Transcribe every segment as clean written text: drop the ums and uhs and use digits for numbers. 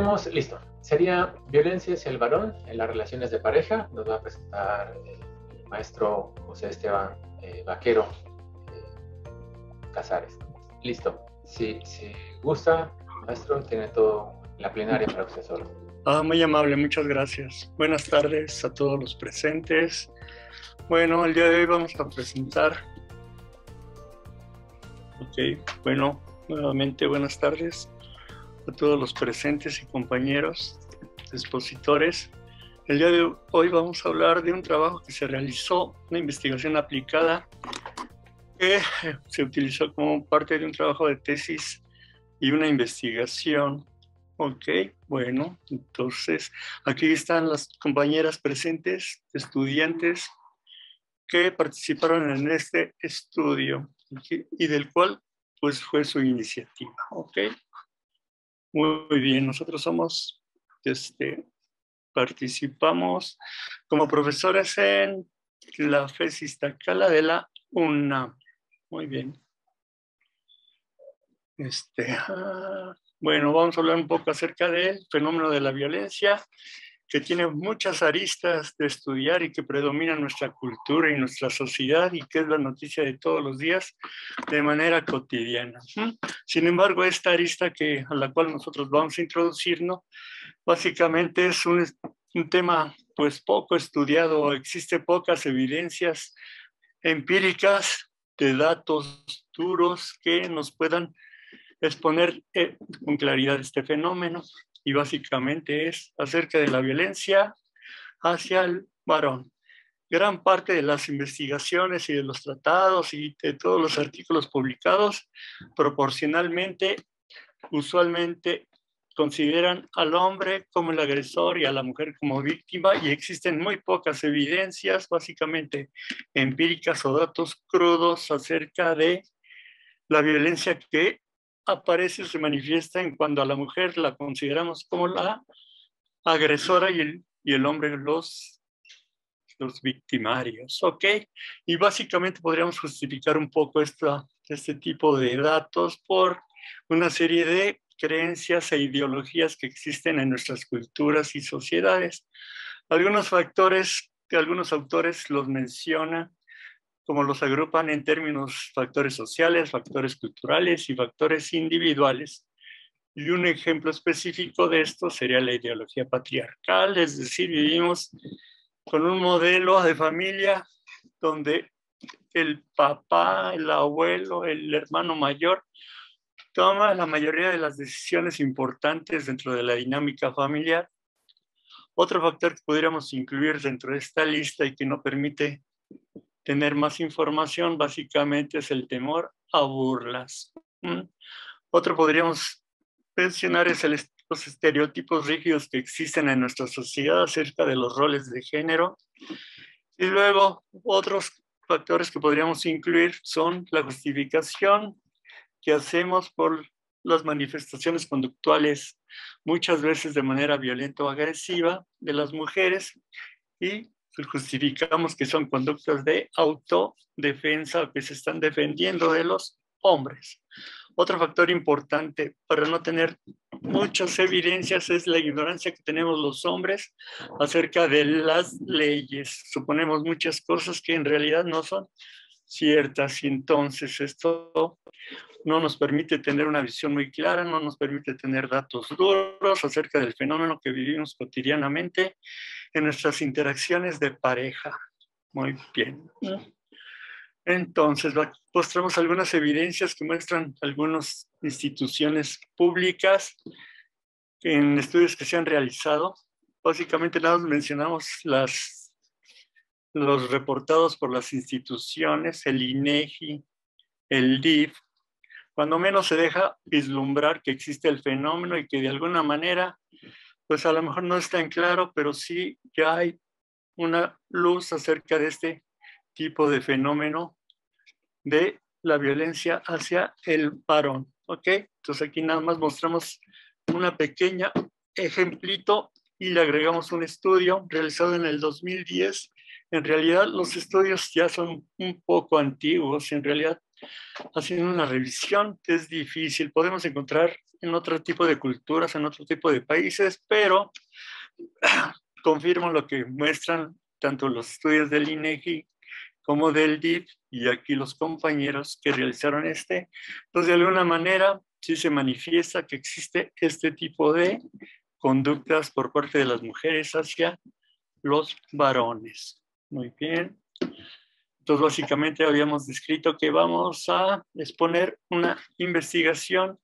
tenemos, listo, sería violencia hacia el varón en las relaciones de pareja. Nos va a presentar el maestro José Esteban Vaquero Casares. Listo, si gusta, maestro, tiene todo la plenaria para usted solo. Muy amable, muchas gracias. Buenas tardes a todos los presentes. Bueno, el día de hoy vamos a presentar. Bueno, nuevamente buenas tardes a todos los presentes y compañeros expositores. El día de hoy vamos a hablar de un trabajo que se realizó, una investigación aplicada que se utilizó como parte de un trabajo de tesis y una investigación. Bueno, entonces aquí están las compañeras presentes, estudiantes que participaron en este estudio y del cual pues fue su iniciativa. Muy bien, nosotros somos, participamos como profesores en la FES Iztacala de la UNAM. Muy bien. Bueno, vamos a hablar un poco acerca del fenómeno de la violencia, que tiene muchas aristas de estudiar y que predomina nuestra cultura y nuestra sociedad y que es la noticia de todos los días de manera cotidiana. Sin embargo, esta arista a la cual nosotros vamos a introducirnos, básicamente es un tema pues poco estudiado, existen pocas evidencias empíricas de datos duros que nos puedan exponer con claridad este fenómeno, y básicamente es acerca de la violencia hacia el varón. Gran parte de las investigaciones y de los tratados y de todos los artículos publicados proporcionalmente, usualmente consideran al hombre como el agresor y a la mujer como víctima, y existen muy pocas evidencias, básicamente empíricas o datos crudos acerca de la violencia que aparece o se manifiesta en cuando a la mujer la consideramos como la agresora y el hombre los victimarios. Y básicamente podríamos justificar un poco este tipo de datos por una serie de creencias e ideologías que existen en nuestras culturas y sociedades. Algunos factores que algunos autores los mencionan, como los agrupan en términos factores sociales, factores culturales y factores individuales. Y un ejemplo específico de esto sería la ideología patriarcal, es decir, vivimos con un modelo de familia donde el papá, el abuelo, el hermano mayor toma la mayoría de las decisiones importantes dentro de la dinámica familiar. Otro factor que podríamos incluir dentro de esta lista y que no permite tener más información básicamente es el temor a burlas. Otro podríamos mencionar es los estereotipos rígidos que existen en nuestra sociedad acerca de los roles de género. Y luego otros factores que podríamos incluir son la justificación que hacemos por las manifestaciones conductuales, muchas veces de manera violenta o agresiva, de las mujeres, y justificamos que son conductas de autodefensa, que se están defendiendo de los hombres. Otro factor importante para no tener muchas evidencias es la ignorancia que tenemos los hombres acerca de las leyes. Suponemos muchas cosas que en realidad no son ciertas, y entonces esto no nos permite tener una visión muy clara, no nos permite tener datos duros acerca del fenómeno que vivimos cotidianamente en nuestras interacciones de pareja. Muy bien. Entonces, mostramos algunas evidencias que muestran algunas instituciones públicas en estudios que se han realizado. Básicamente, nada más mencionamos los reportados por las instituciones, el INEGI, el DIF. Cuando menos se deja vislumbrar que existe el fenómeno y que de alguna manera, pues a lo mejor no es tan claro, pero sí ya hay una luz acerca de este tipo de fenómeno de la violencia hacia el varón. Entonces aquí nada más mostramos una pequeña ejemplito y le agregamos un estudio realizado en el 2010. En realidad los estudios ya son un poco antiguos, en realidad haciendo una revisión que es difícil. Podemos encontrar en otro tipo de culturas, en otro tipo de países, pero confirmo lo que muestran tanto los estudios del INEGI como del DIF y aquí los compañeros que realizaron Entonces, de alguna manera, sí se manifiesta que existe este tipo de conductas por parte de las mujeres hacia los varones. Muy bien. Entonces, básicamente habíamos descrito que vamos a exponer una investigación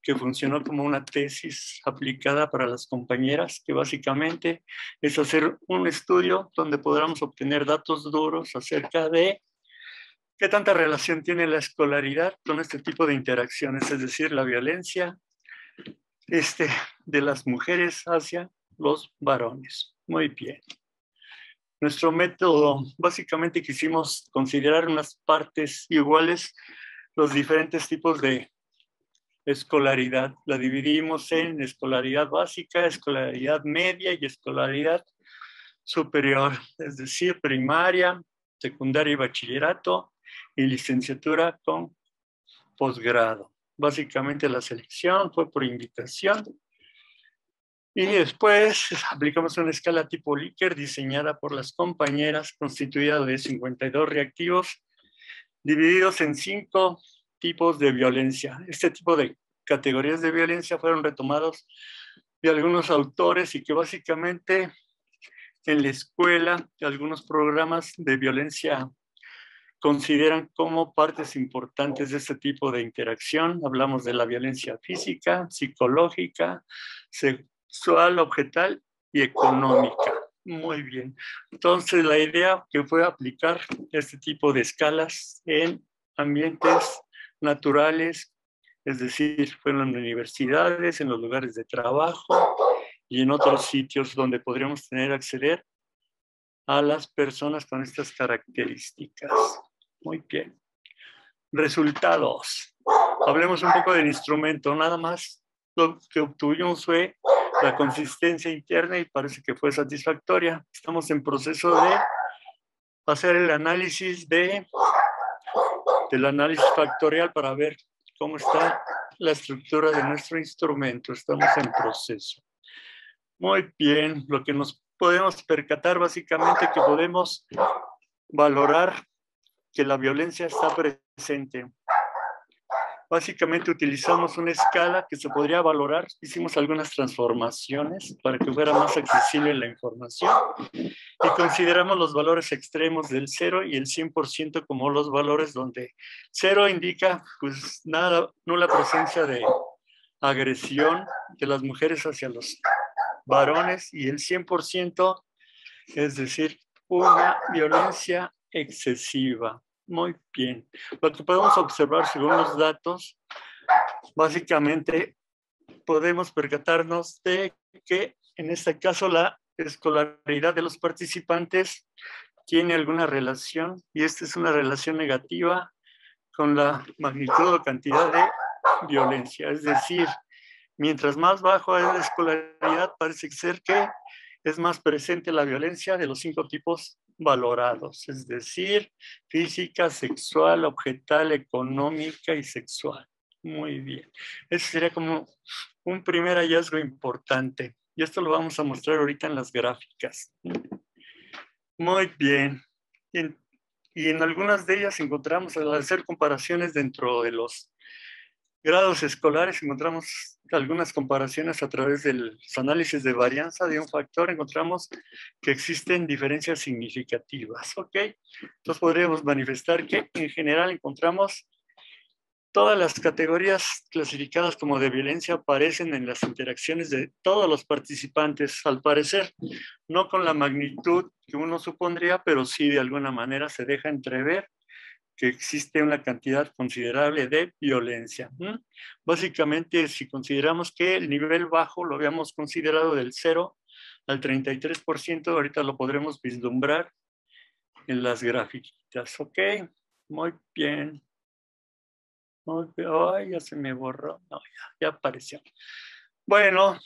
que funcionó como una tesis aplicada para las compañeras, que básicamente es hacer un estudio donde podamos obtener datos duros acerca de qué tanta relación tiene la escolaridad con este tipo de interacciones, es decir, la violencia de las mujeres hacia los varones. Muy bien. Nuestro método, básicamente quisimos considerar unas partes iguales, los diferentes tipos de escolaridad. La dividimos en escolaridad básica, escolaridad media y escolaridad superior, es decir, primaria, secundaria y bachillerato y licenciatura con posgrado. Básicamente la selección fue por invitación. Y después aplicamos una escala tipo Likert diseñada por las compañeras, constituida de 52 reactivos, divididos en 5 tipos de violencia. Este tipo de categorías de violencia fueron retomados de algunos autores y que básicamente en la escuela algunos programas de violencia consideran como partes importantes de este tipo de interacción. Hablamos de la violencia física, psicológica, sexual, objetal y económica. Muy bien. Entonces, la idea que fue aplicar este tipo de escalas en ambientes naturales, es decir, fueron en universidades, en los lugares de trabajo y en otros sitios donde podríamos acceder a las personas con estas características. Muy bien. Resultados. Hablemos un poco del instrumento. Nada más lo que obtuvimos fue la consistencia interna y parece que fue satisfactoria. Estamos en proceso de hacer el análisis del análisis factorial para ver cómo está la estructura de nuestro instrumento. Estamos en proceso. Muy bien. Lo que nos podemos percatar básicamente que podemos valorar que la violencia está presente. Básicamente utilizamos una escala que se podría valorar. Hicimos algunas transformaciones para que fuera más accesible la información y consideramos los valores extremos del 0 y el 100% como los valores donde 0 indica pues nada, nula presencia de agresión de las mujeres hacia los varones y el 100%, es decir, una violencia excesiva. Muy bien. Lo que podemos observar según los datos, básicamente podemos percatarnos de que en este caso la escolaridad de los participantes tiene alguna relación y esta es una relación negativa con la magnitud o cantidad de violencia. Es decir, mientras más bajo es la escolaridad, parece ser que es más presente la violencia de los 5 tipos valorados, es decir, física, sexual, objetal, económica y sexual. Muy bien. Ese sería como un primer hallazgo importante. Y esto lo vamos a mostrar ahorita en las gráficas. Muy bien. Y en algunas de ellas encontramos, al hacer comparaciones dentro de los grados escolares, encontramos algunas comparaciones a través de los análisis de varianza de un factor, encontramos que existen diferencias significativas, ¿ok? Entonces podríamos manifestar que en general encontramos todas las categorías clasificadas como de violencia aparecen en las interacciones de todos los participantes, al parecer, no con la magnitud que uno supondría, pero sí de alguna manera se deja entrever que existe una cantidad considerable de violencia. Básicamente, si consideramos que el nivel bajo lo habíamos considerado del 0 al 33%, ahorita lo podremos vislumbrar en las gráficas, ¿ok? Muy bien. Ay, ya se me borró. No, ya apareció. Bueno,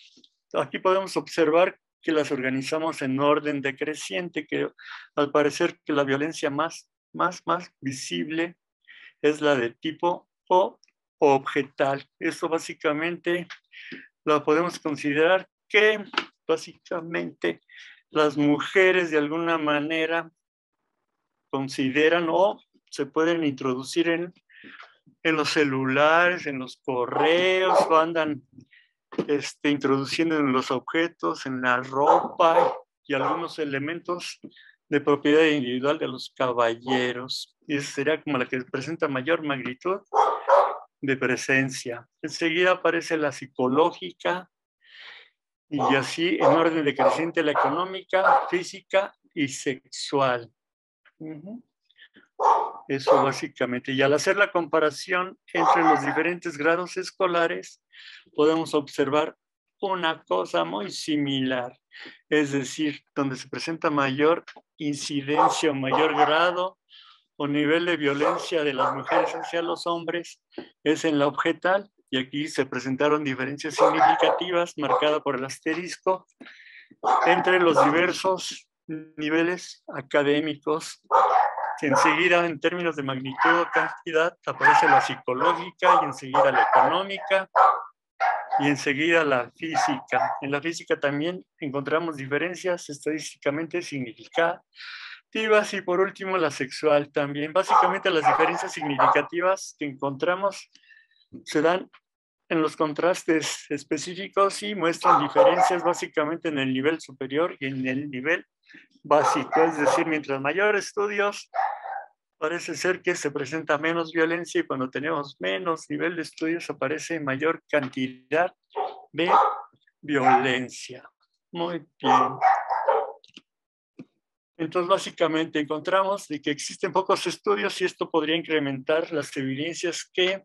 aquí podemos observar que las organizamos en orden decreciente, que al parecer que la violencia más visible es la de tipo O objetal. Esto básicamente lo podemos considerar que básicamente las mujeres de alguna manera consideran o se pueden introducir en los celulares, en los correos, o andan introduciendo en los objetos, en la ropa y algunos elementos de propiedad individual de los caballeros. Y esa sería como la que presenta mayor magnitud de presencia. Enseguida aparece la psicológica y así en orden decreciente la económica, física y sexual. Eso básicamente. Y al hacer la comparación entre los diferentes grados escolares, podemos observar una cosa muy similar. Es decir, donde se presenta mayor incidencia o mayor grado o nivel de violencia de las mujeres hacia los hombres es en la objetal. Y aquí se presentaron diferencias significativas marcadas por el asterisco entre los diversos niveles académicos. Enseguida, en términos de magnitud o cantidad, aparece la psicológica y enseguida la económica y enseguida la física. En la física también encontramos diferencias estadísticamente significativas y por último la sexual también. Básicamente las diferencias significativas que encontramos se dan en los contrastes específicos y muestran diferencias básicamente en el nivel superior y en el nivel básico. Es decir, mientras mayor estudios, parece ser que se presenta menos violencia y cuando tenemos menos nivel de estudios aparece mayor cantidad de violencia. Muy bien. Entonces, básicamente encontramos de que existen pocos estudios y esto podría incrementar las evidencias que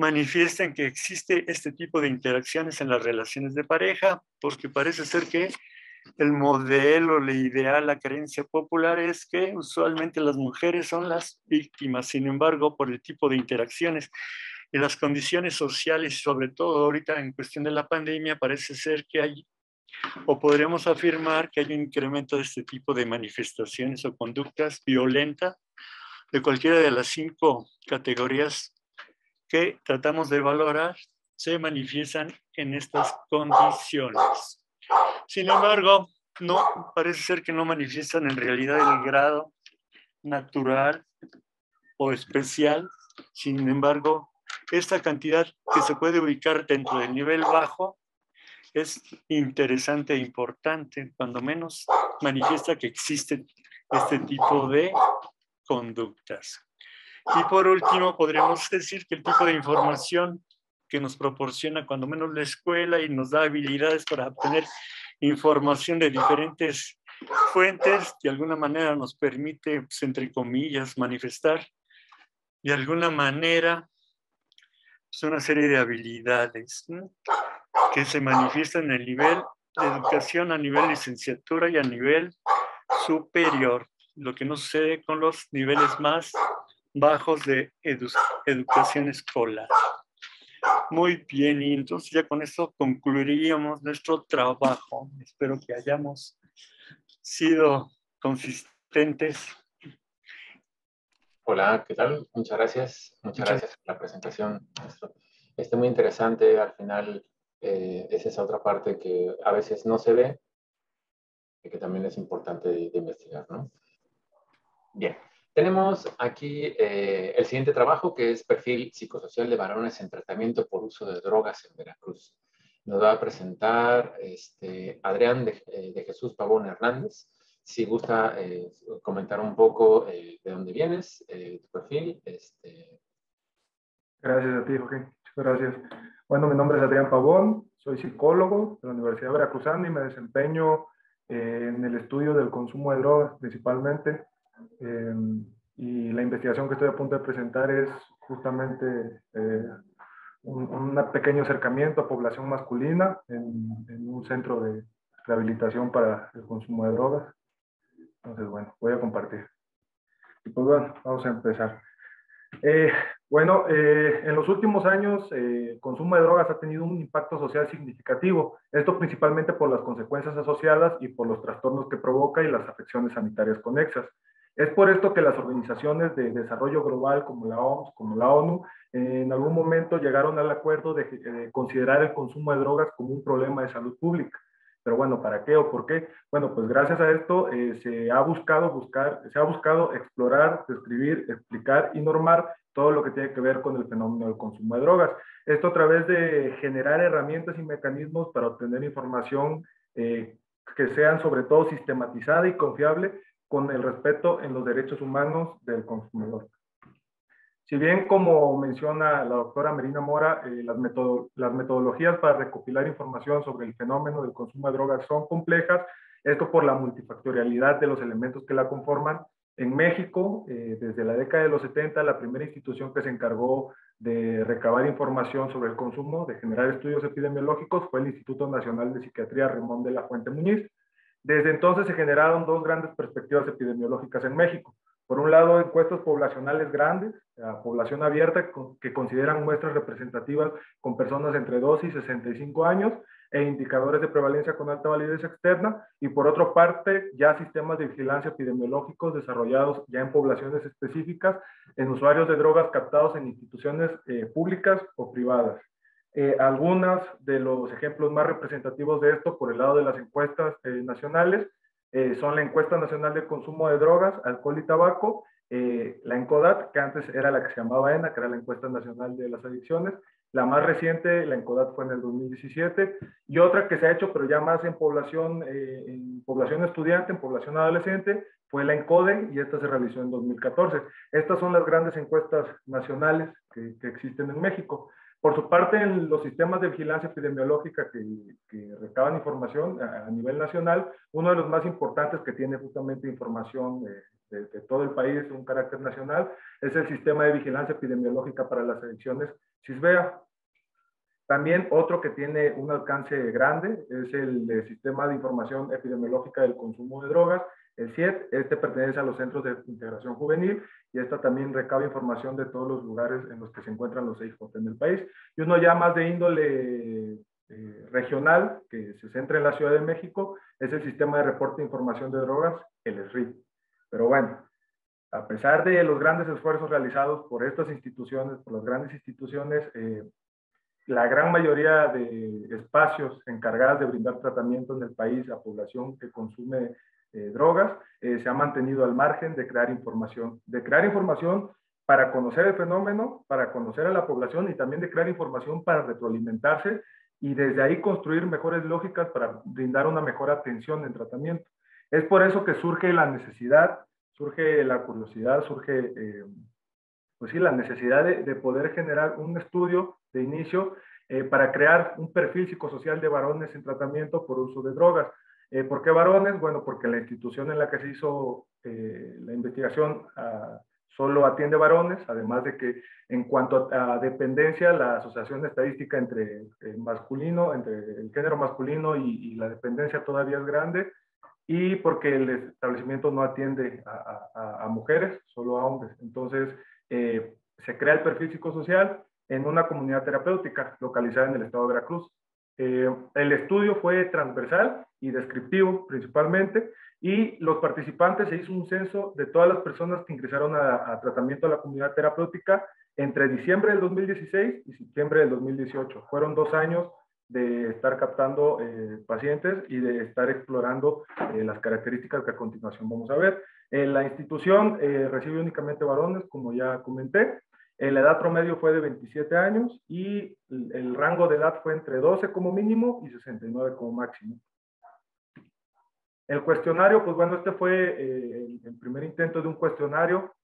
manifiestan que existe este tipo de interacciones en las relaciones de pareja, porque parece ser que el modelo, la ideal, la creencia popular es que usualmente las mujeres son las víctimas. Sin embargo, por el tipo de interacciones y las condiciones sociales, sobre todo ahorita en cuestión de la pandemia, parece ser que hay, o podríamos afirmar que hay un incremento de este tipo de manifestaciones o conductas violentas de cualquiera de las 5 categorías que tratamos de valorar, se manifiestan en estas condiciones. Sin embargo, no parece ser que no manifiestan en realidad el grado natural o especial. Sin embargo, esta cantidad que se puede ubicar dentro del nivel bajo es interesante e importante, cuando menos manifiesta que existe este tipo de conductas. Y por último, podríamos decir que el tipo de información que nos proporciona cuando menos la escuela y nos da habilidades para obtener información de diferentes fuentes, de alguna manera nos permite, pues, entre comillas, manifestar de alguna manera pues, una serie de habilidades, ¿no?, que se manifiestan en el nivel de educación, a nivel licenciatura y a nivel superior, lo que no sucede con los niveles más bajos de educación escolar. Muy bien, y entonces ya con esto concluiríamos nuestro trabajo. Espero que hayamos sido consistentes. Hola, ¿qué tal? Muchas gracias. Muchas gracias por la presentación, maestro. Muy interesante. Al final es esa otra parte que a veces no se ve y que también es importante de investigar, ¿no? Bien. Tenemos aquí el siguiente trabajo, que es Perfil psicosocial de varones en tratamiento por uso de drogas en Veracruz. Nos va a presentar Adrián de Jesús Pavón Hernández. Si gusta comentar un poco de dónde vienes, tu perfil. Gracias a ti, Jorge. Muchas gracias. Bueno, mi nombre es Adrián Pavón, soy psicólogo de la Universidad Veracruzana y me desempeño en el estudio del consumo de drogas principalmente. Y la investigación que estoy a punto de presentar es justamente un pequeño acercamiento a población masculina en un centro de rehabilitación para el consumo de drogas. Entonces, bueno, voy a compartir. Y pues bueno, vamos a empezar. En los últimos años, el consumo de drogas ha tenido un impacto social significativo. Esto principalmente por las consecuencias asociadas y por los trastornos que provoca y las afecciones sanitarias conexas. Es por esto que las organizaciones de desarrollo global como la OMS, como la ONU, en algún momento llegaron al acuerdo de considerar el consumo de drogas como un problema de salud pública. Pero bueno, ¿para qué o por qué? Bueno, pues gracias a esto se ha buscado explorar, describir, explicar y normar todo lo que tiene que ver con el fenómeno del consumo de drogas. Esto a través de generar herramientas y mecanismos para obtener información que sean sobre todo sistematizada y confiable con el respeto en los derechos humanos del consumidor. Si bien, como menciona la doctora Merina Mora, las metodologías para recopilar información sobre el fenómeno del consumo de drogas son complejas, esto por la multifactorialidad de los elementos que la conforman. En México, desde la década de los 70, la primera institución que se encargó de recabar información sobre el consumo, de generar estudios epidemiológicos, fue el Instituto Nacional de Psiquiatría Ramón de la Fuente Muñiz. Desde entonces se generaron dos grandes perspectivas epidemiológicas en México. Por un lado, encuestas poblacionales grandes, a población abierta, que consideran muestras representativas con personas entre 2 y 65 años, e indicadores de prevalencia con alta validez externa, y por otra parte, ya sistemas de vigilancia epidemiológicos desarrollados ya en poblaciones específicas, en usuarios de drogas captados en instituciones públicas o privadas. Algunos de los ejemplos más representativos de esto, por el lado de las encuestas nacionales, son la Encuesta Nacional de Consumo de Drogas, Alcohol y Tabaco, la ENCODAT, que antes era la que se llamaba ENA, que era la Encuesta Nacional de las Adicciones. La más reciente, la ENCODAT, fue en el 2017, y otra que se ha hecho, pero ya más en población estudiante, en población adolescente, fue la ENCODE, y esta se realizó en 2014. Estas son las grandes encuestas nacionales que existen en México. Por su parte, en los sistemas de vigilancia epidemiológica que recaban información a nivel nacional, uno de los más importantes que tiene justamente información de todo el país, un carácter nacional, es el Sistema de Vigilancia Epidemiológica para las Adicciones, SISVEA. También otro que tiene un alcance grande es el Sistema de Información Epidemiológica del Consumo de Drogas, el CIET. Este pertenece a los Centros de Integración Juvenil, y esta también recaba información de todos los lugares en los que se encuentran los CIJ en el país. Y uno ya más de índole regional, que se centra en la Ciudad de México, es el Sistema de Reporte de Información de Drogas, el SRI. Pero bueno, a pesar de los grandes esfuerzos realizados por estas instituciones, por las grandes instituciones, la gran mayoría de espacios encargados de brindar tratamiento en el país a población que consume drogas, se ha mantenido al margen de crear información para conocer el fenómeno, para conocer a la población, y también de crear información para retroalimentarse y desde ahí construir mejores lógicas para brindar una mejor atención en tratamiento. Es por eso que surge la necesidad, surge la curiosidad, surge pues sí, la necesidad de poder generar un estudio de inicio para crear un perfil psicosocial de varones en tratamiento por uso de drogas. ¿Por qué varones? Bueno, porque la institución en la que se hizo la investigación solo atiende varones, además de que en cuanto a dependencia, la asociación estadística entre el género masculino y la dependencia todavía es grande, y porque el establecimiento no atiende a mujeres, solo a hombres. Entonces, se crea el perfil psicosocial en una comunidad terapéutica localizada en el estado de Veracruz. El estudio fue transversal y descriptivo principalmente, y los participantes, se hizo un censo de todas las personas que ingresaron a tratamiento a la comunidad terapéutica entre diciembre del 2016 y septiembre del 2018. Fueron 2 años de estar captando pacientes y de estar explorando las características que a continuación vamos a ver. La institución recibe únicamente varones, como ya comenté. La edad promedio fue de 27 años y el rango de edad fue entre 12 como mínimo y 69 como máximo. El cuestionario, pues bueno, este fue el primer intento de un cuestionario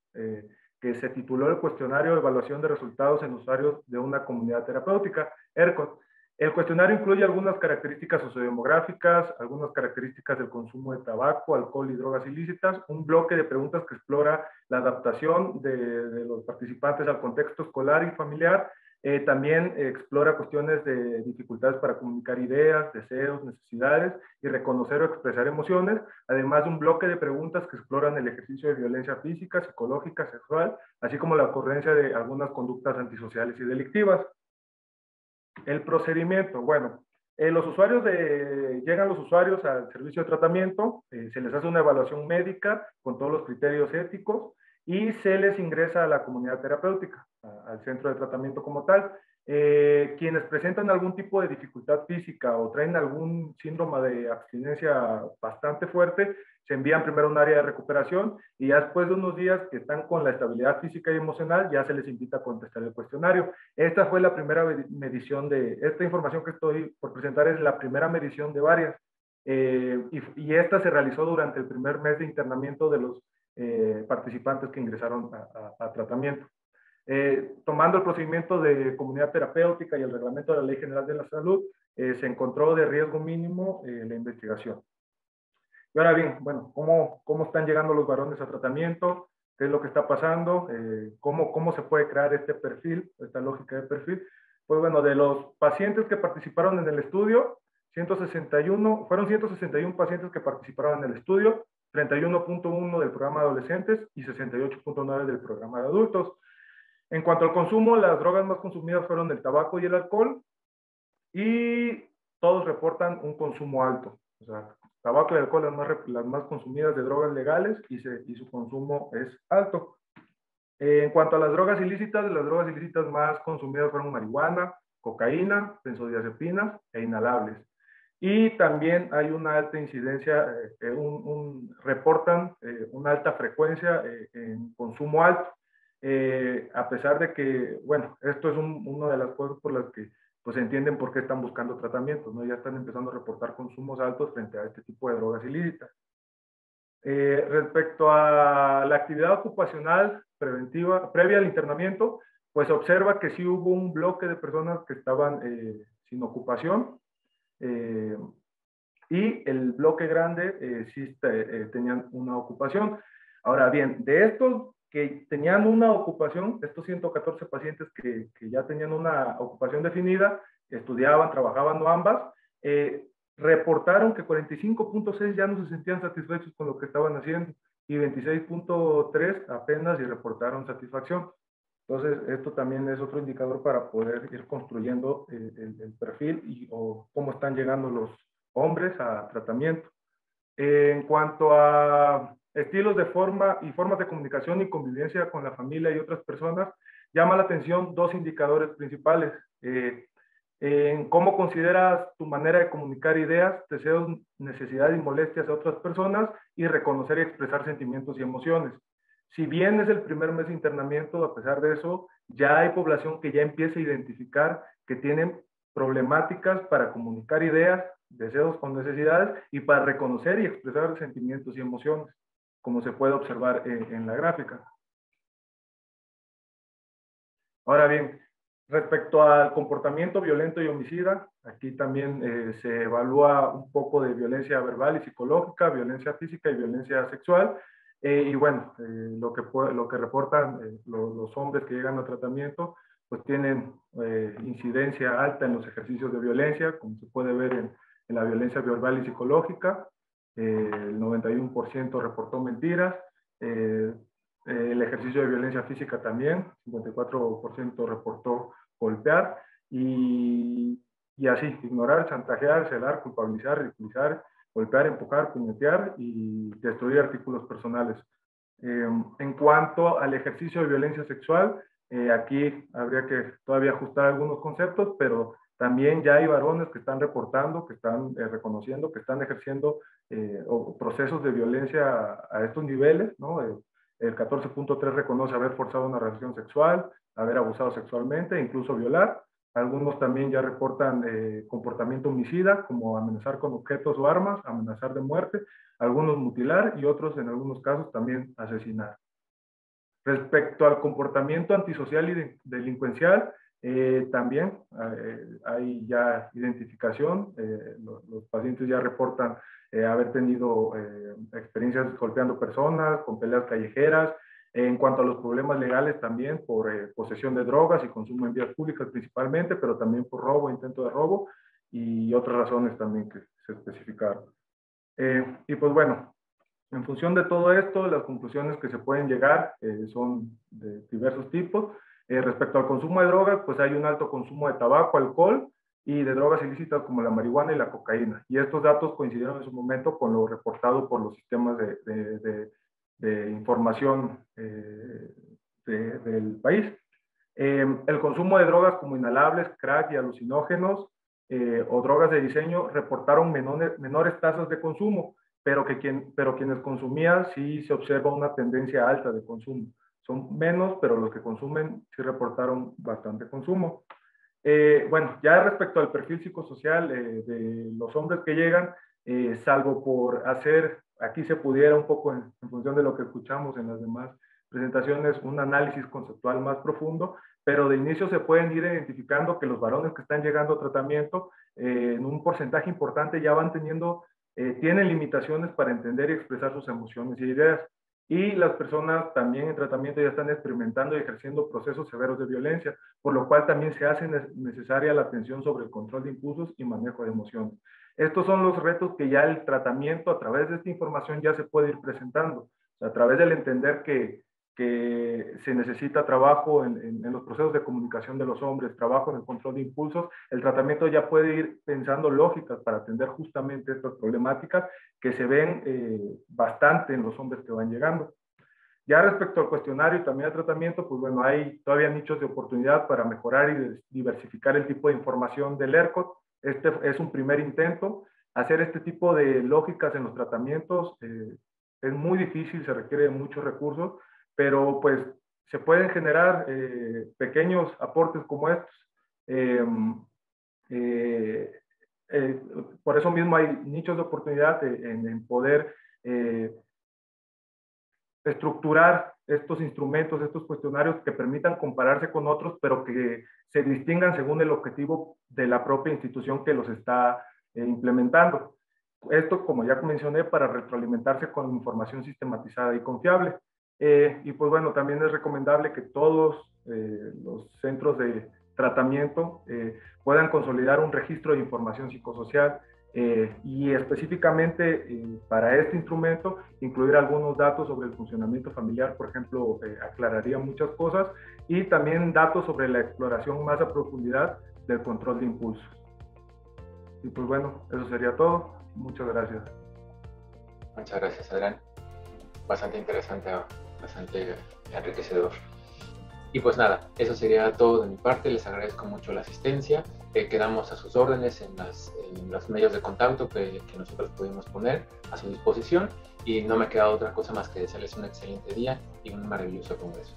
que se tituló el Cuestionario de Evaluación de Resultados en Usuarios de una Comunidad Terapéutica, ERCOT. El cuestionario incluye algunas características sociodemográficas, algunas características del consumo de tabaco, alcohol y drogas ilícitas, un bloque de preguntas que explora la adaptación de los participantes al contexto escolar y familiar. También explora cuestiones de dificultades para comunicar ideas, deseos, necesidades y reconocer o expresar emociones, además de un bloque de preguntas que exploran el ejercicio de violencia física, psicológica, sexual, así como la ocurrencia de algunas conductas antisociales y delictivas. El procedimiento, bueno, Los usuarios llegan los usuarios al servicio de tratamiento, se les hace una evaluación médica con todos los criterios éticos y se les ingresa a la comunidad terapéutica, al centro de tratamiento como tal. Quienes presentan algún tipo de dificultad física o traen algún síndrome de abstinencia bastante fuerte, se envían primero a un área de recuperación y ya después de unos días que están con la estabilidad física y emocional, ya se les invita a contestar el cuestionario. Esta fue la primera medición esta información que estoy por presentar es la primera medición de varias. Y esta se realizó durante el primer mes de internamiento de los participantes que ingresaron a tratamiento. Tomando el procedimiento de comunidad terapéutica y el reglamento de la Ley General de la Salud, se encontró de riesgo mínimo la investigación. Y ahora bien, bueno, ¿cómo están llegando los varones a tratamiento? ¿Qué es lo que está pasando? ¿Cómo se puede crear este perfil, esta lógica de perfil? Pues bueno, de los pacientes que participaron en el estudio, fueron 161 pacientes que participaron en el estudio, 31.1 del programa de adolescentes y 68.9 del programa de adultos. En cuanto al consumo, las drogas más consumidas fueron el tabaco y el alcohol, y todos reportan un consumo alto. O sea, tabaco y alcohol las más consumidas de drogas legales y su consumo es alto. En cuanto a las drogas ilícitas más consumidas fueron marihuana, cocaína, benzodiazepinas e inhalables. Y también hay una alta incidencia, reportan una alta frecuencia en consumo alto. A pesar de que, bueno, esto es una de las cosas por las que pues entienden por qué están buscando tratamientos, ¿no? Ya están empezando a reportar consumos altos frente a este tipo de drogas ilícitas. Respecto a la actividad ocupacional preventiva, previa al internamiento, pues se observa que sí hubo un bloque de personas que estaban sin ocupación, y el bloque grande sí tenían una ocupación. Ahora bien, de estos que tenían una ocupación, estos 114 pacientes que ya tenían una ocupación definida, estudiaban, trabajaban o ambas, reportaron que 45.6 ya no se sentían satisfechos con lo que estaban haciendo y 26.3 apenas y reportaron satisfacción. Entonces, esto también es otro indicador para poder ir construyendo el perfil o cómo están llegando los hombres a tratamiento. En cuanto a estilos de formas de comunicación y convivencia con la familia y otras personas, llama la atención dos indicadores principales. En cómo consideras tu manera de comunicar ideas, deseos, necesidades y molestias a otras personas y reconocer y expresar sentimientos y emociones. Si bien es el primer mes de internamiento, a pesar de eso, ya hay población que ya empieza a identificar que tienen problemáticas para comunicar ideas, deseos o necesidades y para reconocer y expresar sentimientos y emociones, como se puede observar en la gráfica. Ahora bien, respecto al comportamiento violento y homicida, aquí también se evalúa un poco de violencia verbal y psicológica, violencia física y violencia sexual. Y bueno, lo que reportan los hombres que llegan a tratamiento, pues tienen incidencia alta en los ejercicios de violencia, como se puede ver en la violencia verbal y psicológica. El 91% reportó mentiras. El ejercicio de violencia física también, 54% reportó golpear y así, ignorar, chantajear, celar, culpabilizar, ridiculizar, golpear, empujar, puñetear y destruir artículos personales. En cuanto al ejercicio de violencia sexual, aquí habría que todavía ajustar algunos conceptos, pero también ya hay varones que están reportando, que están reconociendo, que están ejerciendo procesos de violencia a estos niveles, ¿no? El 14.3 reconoce haber forzado una relación sexual, haber abusado sexualmente, incluso violar. Algunos también ya reportan comportamiento homicida, como amenazar con objetos o armas, amenazar de muerte, algunos mutilar y otros en algunos casos también asesinar. Respecto al comportamiento antisocial y delincuencial, también hay ya identificación, los pacientes ya reportan haber tenido experiencias golpeando personas, con peleas callejeras. En cuanto a los problemas legales también por posesión de drogas y consumo en vías públicas principalmente, pero también por robo, intento de robo y otras razones también que se especificaron. Y pues bueno, en función de todo esto, las conclusiones que se pueden llegar son de diversos tipos. Respecto al consumo de drogas, pues hay un alto consumo de tabaco, alcohol, y de drogas ilícitas como la marihuana y la cocaína. Y estos datos coincidieron en su momento con lo reportado por los sistemas de información del país. El consumo de drogas como inhalables, crack y alucinógenos o drogas de diseño reportaron menores tasas de consumo, pero quienes consumían sí se observa una tendencia alta de consumo. Son menos, pero los que consumen sí reportaron bastante consumo. Bueno, ya respecto al perfil psicosocial de los hombres que llegan, salvo por hacer, aquí se pudiera un poco en función de lo que escuchamos en las demás presentaciones, un análisis conceptual más profundo, pero de inicio se pueden ir identificando que los varones que están llegando a tratamiento, en un porcentaje importante ya van tienen limitaciones para entender y expresar sus emociones y ideas. Y las personas también en tratamiento ya están experimentando y ejerciendo procesos severos de violencia, por lo cual también se hace necesaria la atención sobre el control de impulsos y manejo de emociones. Estos son los retos que ya el tratamiento a través de esta información ya se puede ir presentando, o sea, a través del entender que se necesita trabajo en los procesos de comunicación de los hombres, trabajo en el control de impulsos, el tratamiento ya puede ir pensando lógicas para atender justamente estas problemáticas que se ven bastante en los hombres que van llegando. Ya respecto al cuestionario y también al tratamiento, pues bueno, hay todavía nichos de oportunidad para mejorar y diversificar el tipo de información del ERCOT. Este es un primer intento. Hacer este tipo de lógicas en los tratamientos es muy difícil, se requiere de muchos recursos, pero pues se pueden generar pequeños aportes como estos. Por eso mismo hay nichos de oportunidad en poder estructurar estos instrumentos, estos cuestionarios que permitan compararse con otros, pero que se distingan según el objetivo de la propia institución que los está implementando. Esto, como ya mencioné, para retroalimentarse con información sistematizada y confiable. Y pues bueno, también es recomendable que todos los centros de tratamiento puedan consolidar un registro de información psicosocial y específicamente para este instrumento incluir algunos datos sobre el funcionamiento familiar, por ejemplo, aclararía muchas cosas, y también datos sobre la exploración más a profundidad del control de impulsos. Y pues bueno, eso sería todo. Muchas gracias. Muchas gracias, Adrián. Bastante interesante, bastante enriquecedor. Y pues nada, eso sería todo de mi parte. Les agradezco mucho la asistencia. Quedamos a sus órdenes en los medios de contacto que nosotros pudimos poner a su disposición. Y no me queda otra cosa más que desearles un excelente día y un maravilloso congreso.